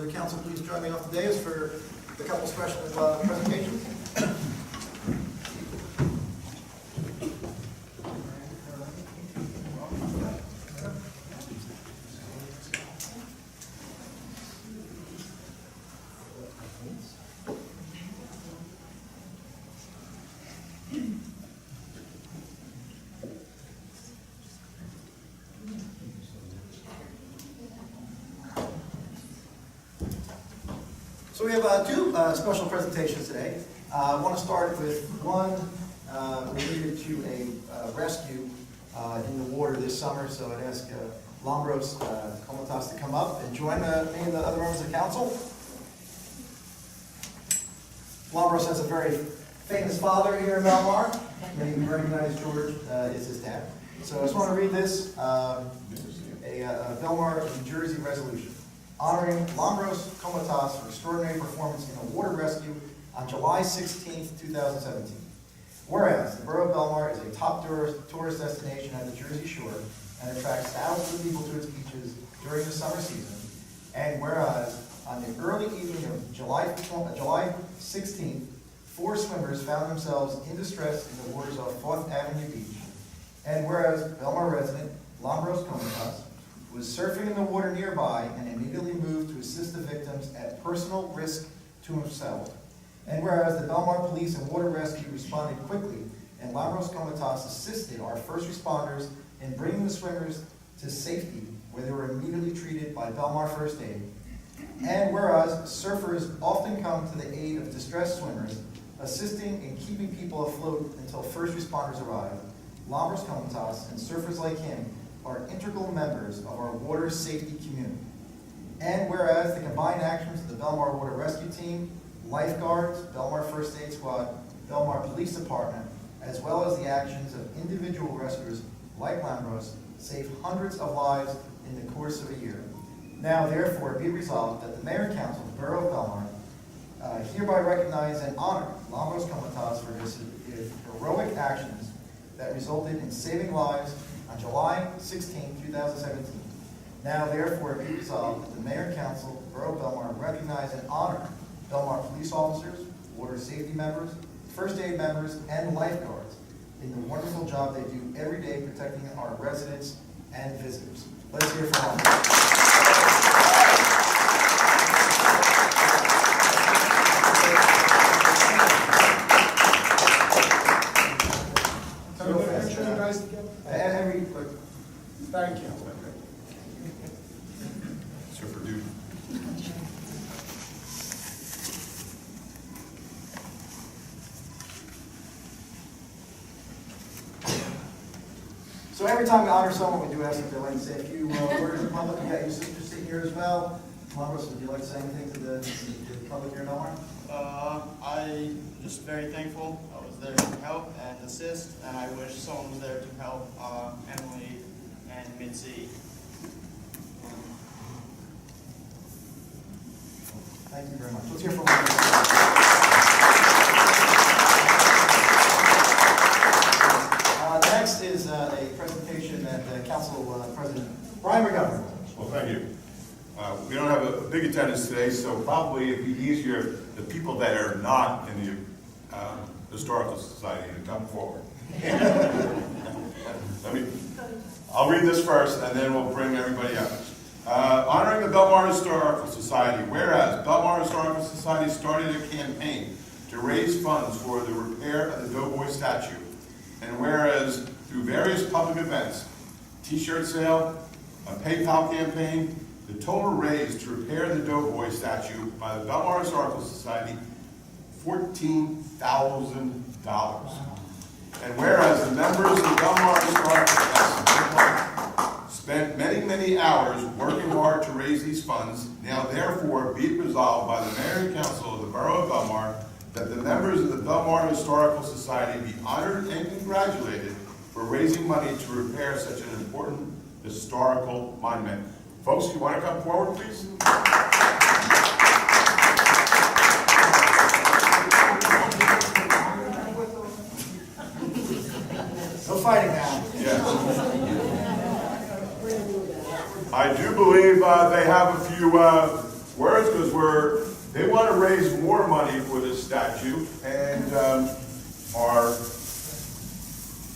of the council please join me off the dais for the couple special presentations? So we have two special presentations today. I want to start with one related to a rescue in the water this summer. So I'd ask Lambros Komitas to come up and join me and the other members of the council. Lambros has a very famous father here in Belmar. Many of you recognize George is his dad. So I just want to read this, a Belmar, New Jersey resolution honoring Belmar Council for extraordinary performance in a water rescue on July 16, 2017. Whereas the borough of Belmar is a top tourist destination on the Jersey Shore and attracts thousands of people to its beaches during the summer season, and whereas on the early evening of July 16th, 4 swimmers found themselves in distress in the waters of 4th Avenue Beach, and whereas Belmar resident Belmar Council was surfing in the water nearby and immediately moved to assist the victims at personal risk to himself. And whereas the Belmar Police and Water Rescue responded quickly and Belmar Council assisted our first responders in bringing the swimmers to safety where they were immediately treated by Belmar First Aid. And whereas surfers often come to the aid of distressed swimmers, assisting in keeping people afloat until first responders arrive, Belmar Council and surfers like him are integral members of our water safety community. And whereas the combined actions of the Belmar Water Rescue Team, lifeguards, Belmar First Aid Squad, Belmar Police Department, as well as the actions of individual rescuers like Lambros, save hundreds of lives in the course of a year. Now therefore be resolved that the Mayor and Council of the Borough of Belmar hereby recognize and honor Belmar Council for his heroic actions that resulted in saving lives on July 16, 2017. Now therefore be resolved that the Mayor and Council of the Borough of Belmar recognize and honor Belmar police officers, water safety members, first aid members, and lifeguards in the wonderful job they do every day protecting our residents and visitors. Let's hear from them. Thank you. Super dude. So every time we honor someone, we do ask if they'd like to say a few words in public. You got your sister sitting here as well. Lambros, would you like to say anything to the public here in Belmar? I'm just very thankful I was there to help and assist, and I wish someone was there to help Emily and Mitzi. Thank you very much. Let's hear from next is a presentation that Council President Brian McGovern. Well, thank you. We don't have a big attendance today, so probably it'd be easier the people that are not in the Historical Society to come forward. I'll read this first, and then we'll bring everybody up. Honoring the Belmar Historical Society. Whereas Belmar Historical Society started a campaign to raise funds for the repair of the Doughboy statue. And whereas through various public events, t-shirt sale, a PayPal campaign, the total raised to repair the Doughboy statue by the Belmar Historical Society, $14,000. And whereas the members of the Belmar Historical Society spent many hours working hard to raise these funds, now therefore be it resolved by the Mayor and Council of the Borough of Belmar that the members of the Belmar Historical Society be honored and congratulated for raising money to repair such an important historical monument. Folks, you want to come forward, please? No fighting now. Yes. I do believe they have a few Whereas, because they want to raise more money for this statue, and our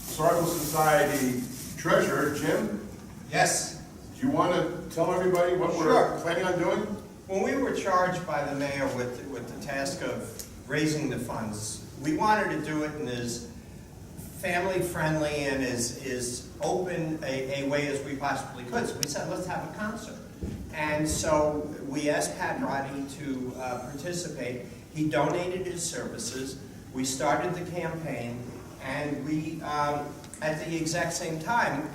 Historical Society treasurer, Jim, Yes. do you want to tell everybody what we're Sure. planning on doing? When we were charged by the mayor with the task of raising the funds, we wanted to do it in as family-friendly and as open a way as we possibly could. So we said, let's have a concert. And so we asked Pat Roddy to participate. He donated his services. We started the campaign, and we, at the exact same time,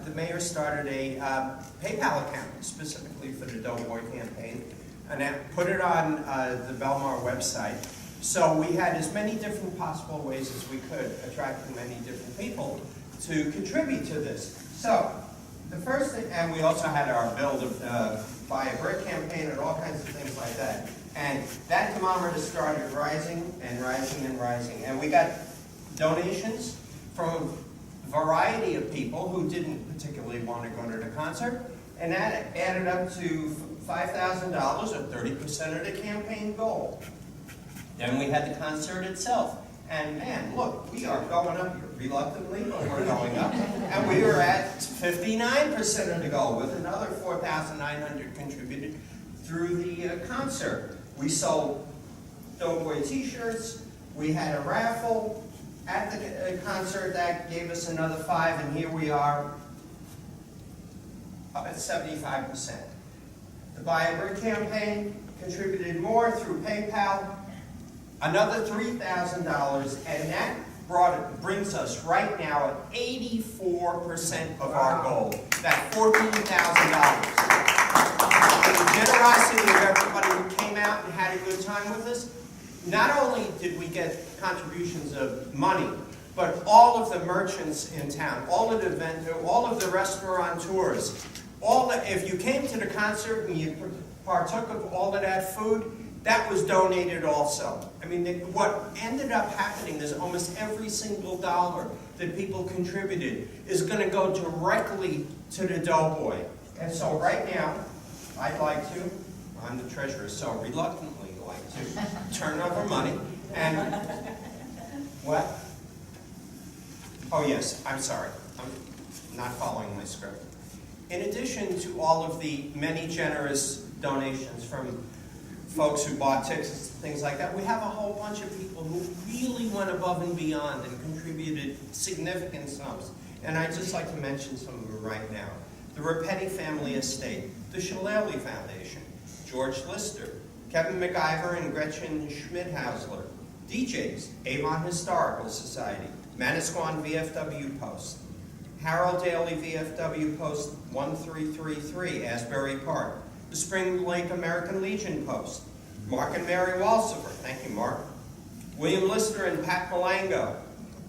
the mayor started a PayPal account specifically for the Doughboy campaign, and put it on the Belmar website. So we had as many different possible ways as we could, attracting many different people to contribute to this. So the first thing, and we also had our build of buy a brick campaign and all kinds of things like that. And that thermometer started rising and rising and rising. And we got donations from a variety of people who didn't particularly want to go to the concert. And that added up to $5,000, or 30% of the campaign goal. Then we had the concert itself. And man, look, we are going up here reluctantly, but we're going up. And we were at 59% of the goal, with another 4,900 contributed through the concert. We sold Doughboy t-shirts. We had a raffle at the concert that gave us another 5, and here we are up at 75%. The Buy a Brick campaign contributed more through PayPal, another $3,000, and that brings us right now at 84% of our goal, that $14,000. The generosity of everybody who came out and had a good time with us, not only did we get contributions of money, but all of the merchants in town, all of the restaurateurs, if you came to the concert and you partook of all of that food, that was donated also. I mean, what ended up happening is almost every single dollar that people contributed is going to go directly to the Doughboy. And so right now, I'd like to, I'm the treasurer, so reluctantly like to turn over money and, what? Oh yes, I'm sorry, I'm not following my script. In addition to all of the many generous donations from folks who bought tickets and things like that, we have a whole bunch of people who really went above and beyond and contributed significant sums. And I'd just like to mention some of them right now. The Rapetti Family Estate, the Shillelagh Foundation, George Lister, Kevin McIver and Gretchen Schmidhausler, DJs, Avon Historical Society, Manasquan VFW Post, Harold Daly VFW Post 1333, Asbury Park, the Spring Lake American Legion Post, Mark and Mary Walsifer, thank you Mark, William Lister and Pat Malango,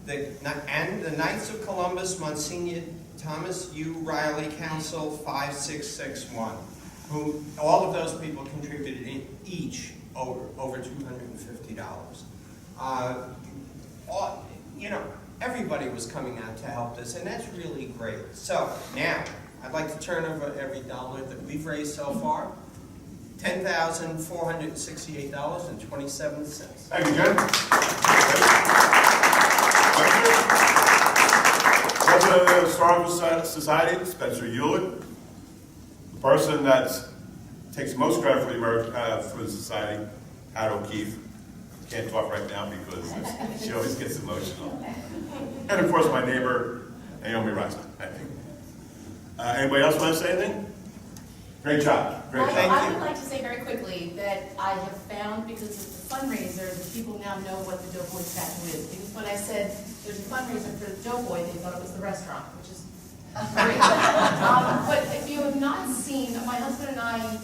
and the Knights of Columbus, Monsignor Thomas U. Riley Council 5661, who all of those people contributed each over $250. You know, everybody was coming out to help us, and that's really great. So now, I'd like to turn over every dollar that we've raised so far. $10,468.27. Thank you, Jim. President of the Historical Society, Spencer Hewlett, the person that takes most credit for the society, Pat O'Keefe. Can't talk right now because she always gets emotional. And of course, my neighbor, Naomi Raza, I think. Anybody else want to say anything? Great job. Great job. I would like to say very quickly that I have found, because it's a fundraiser, that people now know what the Doughboy statue is. Because when I said there's a fundraiser for the Doughboy, they thought it was the restaurant, which is great. But if you have not seen, my husband and I,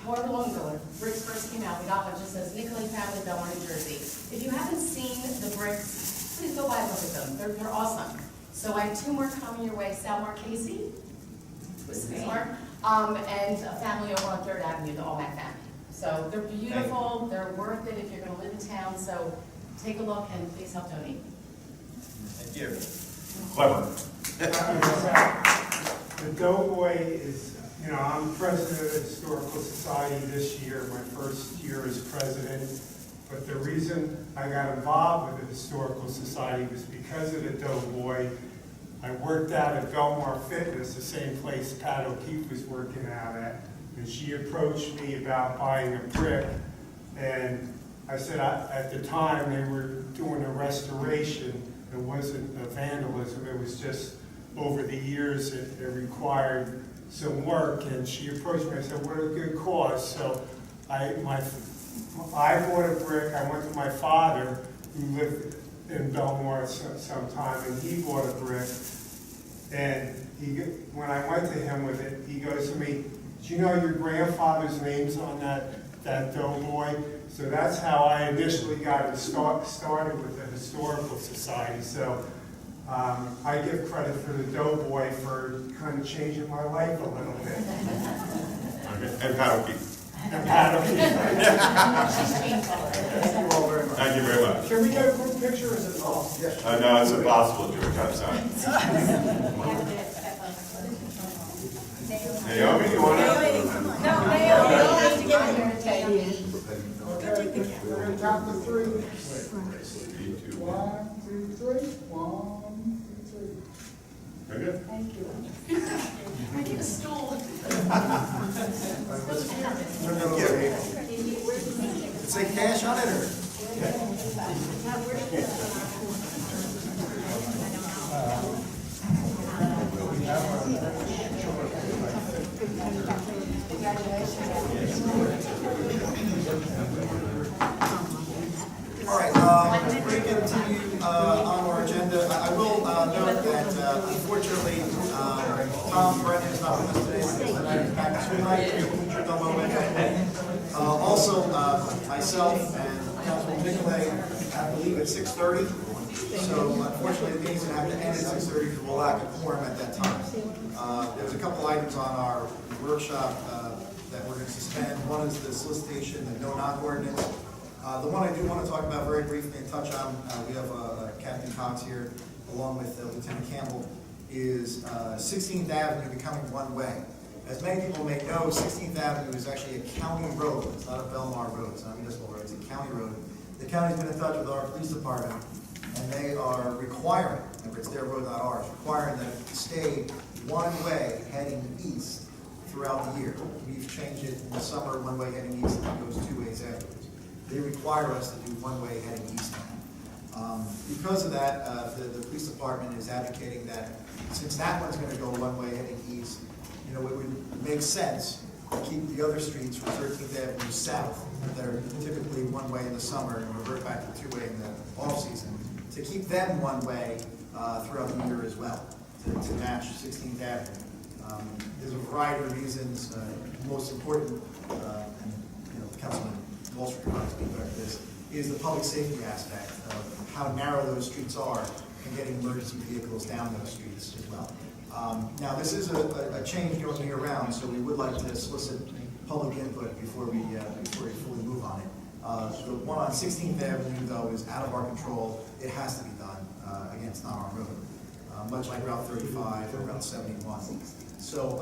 however long ago, when bricks first came out, we got one that just says Nicolay Family, Belmar, New Jersey. If you haven't seen the bricks, please go by and look at them. They're awesome. So I have 2 more coming your way. Sal Marchese, and a family over on 3rd Avenue, the Allmack family. So they're beautiful, they're worth it if you're going to live in town. So take a look and please help donate. Thank you. Clever. The Doughboy is, You know, I'm president of the Historical Society this year, my first year as president. But the reason I got involved with the Historical Society was because of the Doughboy. I worked out at Belmar Fitness, the same place Pat O'Keefe was working out at. And she approached me about buying a brick. And I said, at the time, they were doing a restoration. It wasn't a vandalism, it was just over the years it required some work. And she approached me, I said, what a good cause. So I bought a brick. I went to my father, who lived in Belmar sometime, and he bought a brick. And when I went to him with it, he goes to me, do you know your grandfather's name's on that Doughboy? So that's how I initially got started with the Historical Society. So I give credit for the Doughboy for kind of changing my life a little bit. And Pat O'Keefe. And Pat O'Keefe. Thank you all very much. Thank you very much. Can we get a group picture or is it off? Yes. No, it's impossible, George, I'm sorry. Naomi, you want to? Okay, we're going to count to three. 3, 2, 1. 1, 2, 3. 1, 2, 3. Very good. I need a stool. Say cash on it or? All right, we're going to continue on our agenda. I will note that unfortunately, Tom Brennan is not with us today, because tonight he's back tonight. Also, myself and Councilman Nicolay, I believe at 6:30. So unfortunately, the meeting's going to have to end at 6:30 because we'll lack a quorum at that time. There's a couple items on our workshop that we're going to suspend. One is the solicitation, the no-knock ordinance. The one I do want to talk about very briefly and touch on, we have Captain Cox here, along with Lieutenant Campbell, is 16th Avenue becoming one-way. As many people may know, 16th Avenue is actually a county road. It's not a Belmar road, it's not a municipal road, it's a county road. The county's been in touch with our police department, and they are requiring, remember it's their road, not ours, requiring that it stay one-way heading east throughout the year. We've changed it in the summer, one-way heading east, and it goes two ways afterwards. They require us to do one-way heading east now. Because of that, the police department is advocating that since that one's going to go one-way heading east, you know, it would make sense to keep the other streets from 13th Avenue south that are typically one-way in the summer and revert back to two-way in the off-season, to keep them one-way throughout the year as well, to match 16th Avenue. There's a variety of reasons. Most important, and you know, Councilman Walsh could probably speak about this, is the public safety aspect of how narrow those streets are and getting emergency vehicles down those streets as well. Now, this is a change going year-round, so we would like to solicit public input before we fully move on it. The one on 16th Avenue, though, is out of our control. It has to be done. Again, it's not our road, much like Route 35 or Route 71. So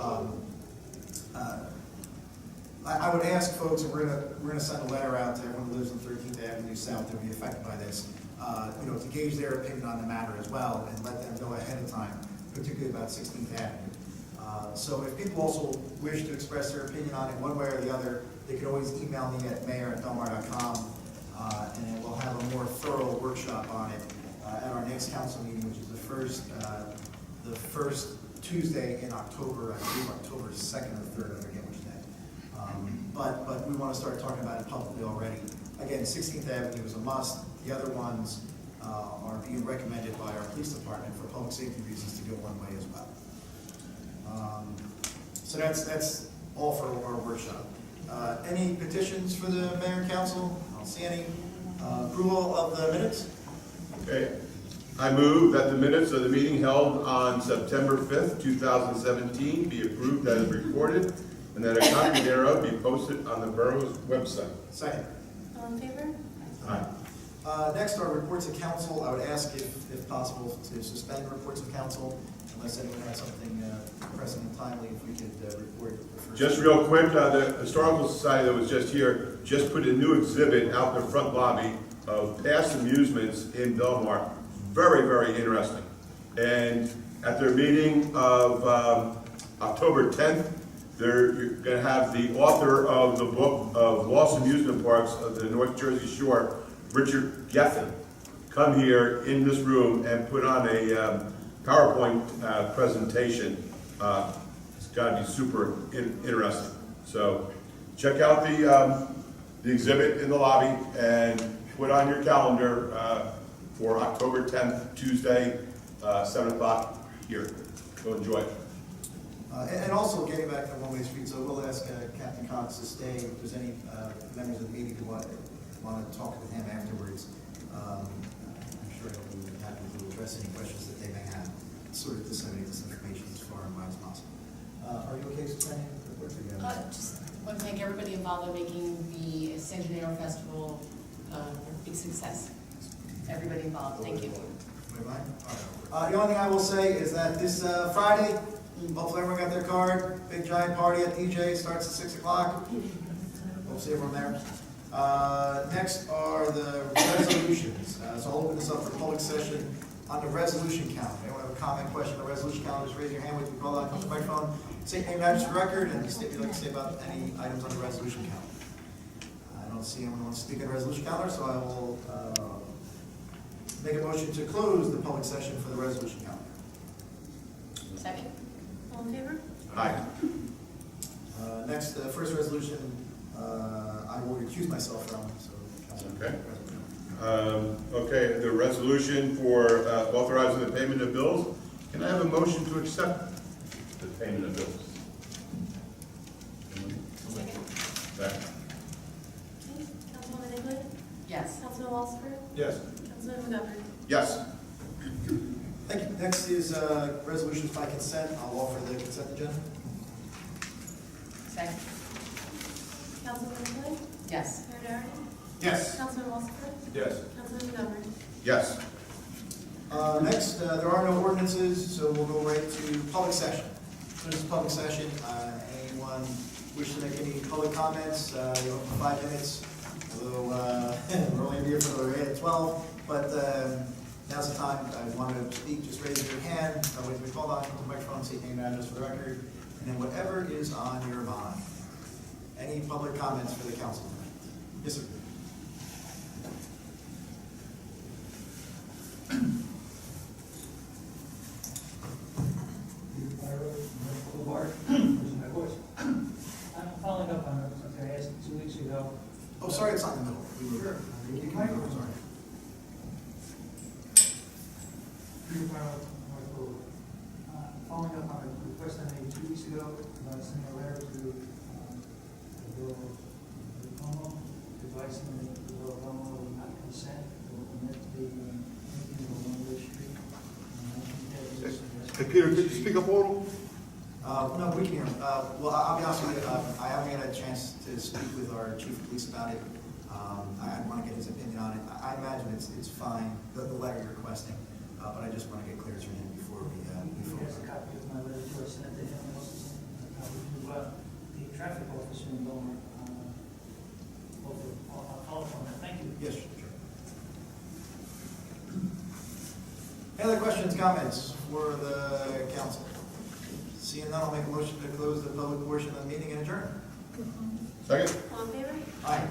I would ask folks, and we're gonna send a letter out to everyone who lives on 13th Avenue South that will be affected by this, you know, to gauge their opinion on the matter as well, and let them know ahead of time, particularly about 16th Avenue. So if people also wish to express their opinion on it one way or the other, they can always email me at mayor@belmar.com, and then we'll have a more thorough workshop on it at our next council meeting, which is the first Tuesday in October, I believe October 2nd or 3rd, I forget which day. But we want to start talking about it publicly already. Again, 16th Avenue is a must. The other ones are being recommended by our police department for public safety reasons to go one way as well. So that's all for our workshop. Any petitions for the mayor and council? I don't see any. Approval of the minutes? Okay. I move that the minutes of the meeting held on September 5th, 2017 be approved as recorded, and that a copy thereof be posted on the borough's website. Second. All in favor? Aye. Next are reports of council. I would ask if possible to suspend reports of council unless anyone has something pressing and timely, if we could report the first. Just real quick, the Historical Society that was just here just put a new exhibit out in the front lobby of past amusements in Belmar. Very, very interesting. And at their meeting of October 10th, they're going to have the author of the book of Lost Amusement Parks of the North Jersey Shore, Richard Geffen, come here in this room and put on a PowerPoint presentation. It's got to be super interesting. So check out the exhibit in the lobby and put on your calendar for October 10th, Tuesday, 7 o'clock here. Go enjoy it. And also getting back to one-way street, so we'll ask Captain Cox to stay. If there's any members of the meeting who want to talk with him afterwards, I'm sure he'll be happy to address any questions that they may have, sort of disseminate this information as far and wide as possible. Are you okay suspending the report? Just want to thank everybody involved in making the San Gennaro Festival a big success. Everybody involved, thank you. The only thing I will say is that this Friday, hopefully everyone got their card. Big giant party at DJ, starts at 6 o'clock. We'll see everyone there. Next are the resolutions. So I'll open this up for public session on the resolution calendar. Anyone have a comment, question on the resolution calendar, just raise your hand. We can call out, come to the microphone. Say your name, address for the record, and state what you'd like to say about any items on the resolution calendar. I don't see anyone who wants to speak on the resolution calendar, so I will make a motion to close the public session for the resolution calendar. Second? All in favor? Aye. Next, the first resolution, I will recuse myself from, so. Okay. Okay, the resolution for authorizing the payment of bills. Can I have a motion to accept the payment of bills? Second? Second. Councilwoman Egley? Yes. Councilman Walsberg? Yes. Councilman McGovern? Yes. Thank you. Next is resolutions by consent. I'll offer the consent agenda. Second? Councilwoman Egley? Yes. Mayor Doherty? Yes. Councilman Walsberg? Yes. Councilman McGovern? Yes. Next, there are no ordinances, so we'll go right to public session. So this is public session. Anyone wish to make any public comments? You have 5 minutes. Although we're only here for the 8 at 12, but now's the time. I want to speak. Just raise your hand. Wait to be called on. Come to the microphone. Say name and address for the record, and then whatever is on your mind. Any public comments for the council? Yes, sir. I'm following up on something I asked 2 weeks ago. Oh, sorry, it's not in the middle. You can microphone, sorry. Following up on a request I made 2 weeks ago about sending a letter to the borough of Belmar, advising the borough of Belmar will not consent or permit the making of a one-way street. Hey, Peter, could you speak up a little? No, we can hear him. Well, I'll be honest with you, I haven't had a chance to speak with our chief of police about it. I want to get his opinion on it. I imagine it's fine, the letter you're requesting, but I just want to get clearance from him before we. He has a copy of my letter to I sent to him, and also a copy to the traffic officer in Belmar. I'll follow up on that. Thank you. Yes, sure. Any other questions, comments for the council? Seeing none, I'll make a motion to close the public portion of the meeting and adjourn. Second? All in favor? Aye.